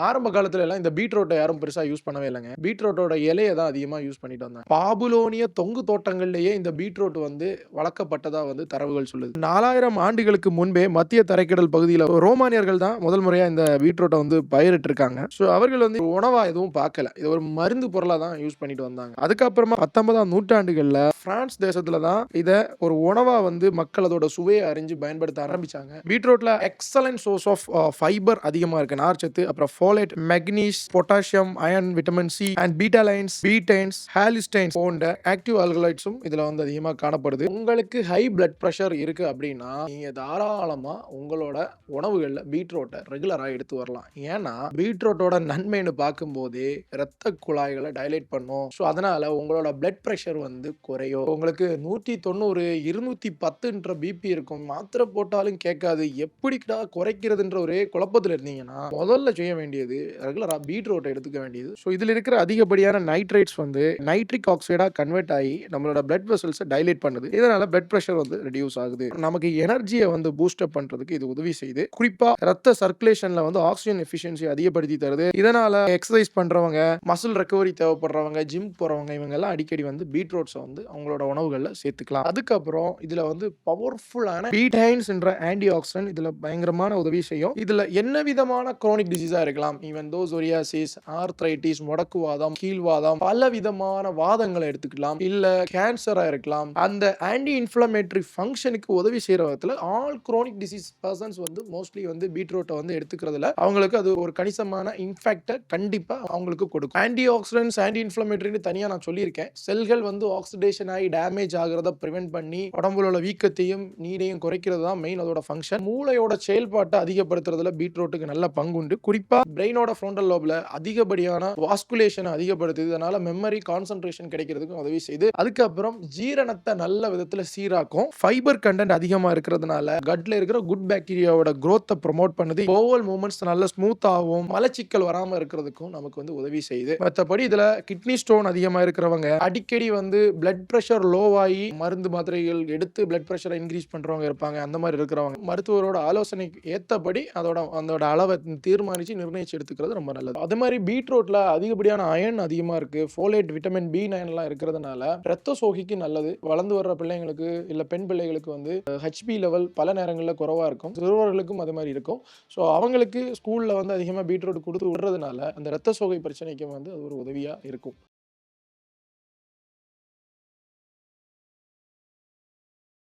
ஆரம்ப காலத்துல எல்லாம் இந்த பீட்ரூட்ட யாரும் பெருசா யூஸ் பண்ணவே இல்லங்க. பீட்ரூட்டோட இலைய தான் அதிகமா யூஸ் பண்ணிட்டு வந்தாங்க. பாபுலோனிய தொங்கு தோட்டங்கள்லேயே இந்த பீட்ரூட் வந்து வளர்க்கப்பட்டதா வந்து தரவுகள் சொல்லுது. 4000 ஆண்டுகளுக்கு முன்பே மத்திய தரைக்கடல் பகுதியில ரோமானியர்கள் தான் முதல் முறையா இந்த பீட்ரூட்ட வந்து பயிரிட்டிருக்காங்க. ஸோ அவர்கள் வந்து உணவா எதுவும் பார்க்கல. இது ஒரு மருந்து பொருளா தான் யூஸ் பண்ணிட்டு வந்தாங்க. அதுக்கப்புறமா 19ஆம் நூற்றாண்டுகள்ல பிரான்ஸ் தேசத்துல தான் இத ஒரு உணவா வந்து மக்கள் அதோட சுவையை அறிஞ்சு பயன்படுத்த ஆரம்பிச்சாங்க. பீட்ரூட்ல எக்ஸலன்ட் சோர்ஸ் ஆஃப் ஃபைபர் அதிகமா இருக்கு. நார்ச்சத்து, அப்புறம் ஃபோலேட், மெக்னீஸ், potassium, iron, vitamin C and betalains, betaines, ஹாலிஸ்டைன்ஸ் போன்ற ஆக்டிவ் ஆல்கலாய்ட்ஸும் இதுல வந்து அதிகமா காணப்படுது. உங்களுக்கு ஹை பிளட் பிரஷர் இருக்கு அப்படின்னா நீங்க தாராளமா உங்களோட உணவுகள்ல பீட்ரூட்டை ரெகுலரா எடுத்து வரலாம். ஏன்னா பீட்ரூட்டோட நன்மைன்னு பார்க்கும்போதே இரத்த குழாய்களை டைலேட் பண்ணும். ஸோ அதனால உங்களோட பிளட் பிரஷர் வந்து குறையும். உங்களுக்கு 190 210 பிபி இருக்கும். மாத்திரை போட்டாலும் கேட்காது. எப்படிடா குறைக்கிறதுன்ற ஒரே குழப்பத்தில் இருந்தீங்கன்னா முதல்ல செய்ய வேண்டியது ரெகுலரா பீட்ரூட்டை எடுத்துக்க வேண்டியது. ஸோ இதில் இருக்கிற அதிகப்படியான நைட்ரேட்ஸ் வந்து நைட்ரிக் ஆக்சைடா கன்வெர்ட் ஆகி நம்மளோட பிளட் வெசல்ஸை டைலேட் பண்ணுது. இதனால பிளட் பிரஷர் வந்து ரெடியூஸ் ஆகுது. நமக்கு எனர்ஜியை வந்து பூஸ்ட் அப் பண்றதுக்கு இது உதவி செய்யுது. குறிப்பா ரத்த சர்க்குலேஷன்ல வந்து ஆக்சிஜன் எஃபிஷியன்சி அதிகப்படுத்தி தருது. இதனால எக்ஸசைஸ் பண்றவங்க, மசில் ரெக்கவரி தேவைப்படுறவங்க, ஜிம் போறவங்க இவங்க எல்லாம் அடிக்கடி வந்து பீட்ரூட்ஸை வந்து அவங்களோட உணவுகள்ல சேர்த்துக்கலாம். அதுக்கப்புறம் இதுல வந்து பவர்ஃபுல்லான பீட்டைன்ஸ் என்ற ஆன்டி ஆக்சிடன்ட் இதுல பயங்கரமான உதவி செய்யும். இதுல என்ன விதமான குரோனிக் டிசீஸா இருக்கலாம், ஈவன் தோ சொரியாசிஸ், ஆர்த்ரைட்டிஸ், முடக்குவாதம், கீழ்வாதம், பல விதமான வாதங்களை எடுத்துக்கலாம், இல்ல கேன்சரா இருக்கலாம். அந்த ஆன்டி இன்ஃப்ளமேட்டரி ஃபங்க்ஷனுக்கு உதவி செய்யற விதத்துல ஆல் குரோனிக் டிசீஸ் பர்சன்ஸ் வந்து மோஸ்ட்லி வந்து பீட்ரூட்டை வந்து எடுத்துக்கிறதுல அவங்களுக்கு அது ஒரு கணிசமான இம்பாக்டை கண்டிப்பா அவங்களுக்கு கொடுக்கும். ஆன்டி ஆக்சிடன்ட்ஸ், ஆன்டி இன்ஃப்ளமேட்டரின்னு தனியா நான் சொல்லியிருக்கேன். செல்கள் வந்து ஆக்சிடேஷன் ஆகி டேமேஜ் ஆகிறத பிரிவென்ட் பண்ணி உடம்புல உள்ள வீக்கத்தையும் நீரையும் குறைக்கிறது தான் மெயின் அதோட ஃபங்க்ஷன். மூளையோட செயல்பாட்டை அதிகப்படுத்துறதுல பீட்ரூட்டுக்கு நல்ல பங்கு உண்டு. குறிப்பா பிரெயினோட ஃப்ரண்டல் லோப்ல அதிகப்படியான வாஸ்குலேஷன் அதிகப்படுத்துது. இதனால மெமரி, கான்சென்ட்ரேஷன் கிடைக்கிறதுக்கு உதவி செய்யுது. அதுக்கப்புறம் ஜீரணத்தை நல்ல விதத்துல சீராக்கும். ஃபைபர் கண்டென்ட் அதிகமா இருக்கிறதுனால கட்ல இருக்கிற குட் பாக்டீரியாவோட growth-ஐ ப்ரோமோட் பண்ணுது. போவல் மூவ்மெண்ட்ஸ் நல்ல ஸ்மூத்தாகவும் மலச்சிக்கல் வராம இருக்கிறதுக்கும் நமக்கு வந்து உதவி செய்யுது. மற்றபடி இதுல கிட்னி ஸ்டோன் அதிகமா இருக்கிறவங்க, அடிக்கடி வந்து பிளட் பிரஷர் லோவாகி மருந்து மாத்திரைகள் எடுத்து பிளட் பிரஷரை இன்க்ரீஸ் பண்றவங்க இருப்பாங்க. அந்த மாதிரி இருக்கிறவங்க மருத்துவரோட ஆலோசனைக்கு ஏத்தபடி அதோட அளவை தீர்மானிச்சு நிர்ணயிச்சு எடுத்துக்கிறது ரொம்ப நல்லது. அது மாதிரி பீட்ரூட்ல அதிகப்படியான அயர்ன் அதிகமா இருக்கு. ஃபோலேட், விட்டமின் B9 எல்லாம் இருக்கிறதுனால ரத்த சோகைக்கு நல்லது. வளர்ந்து வர்ற பிள்ளைங்களுக்கு இல்ல பெண் பிள்ளைகளுக்கு வந்து ஹெச்பி லெவல் பல நேரங்களில் குறைவா இருக்கும். சிறுவர்களுக்கும் அது மாதிரி இருக்கும். ஸோ அவங்களுக்கு ஸ்கூல்ல வந்து அதிகமாக பீட்ரூட் கொடுத்து விடுறதுனால அந்த ரத்த சோகை பிரச்சனைக்கு வந்து அது ஒரு உதவியா இருக்கும்.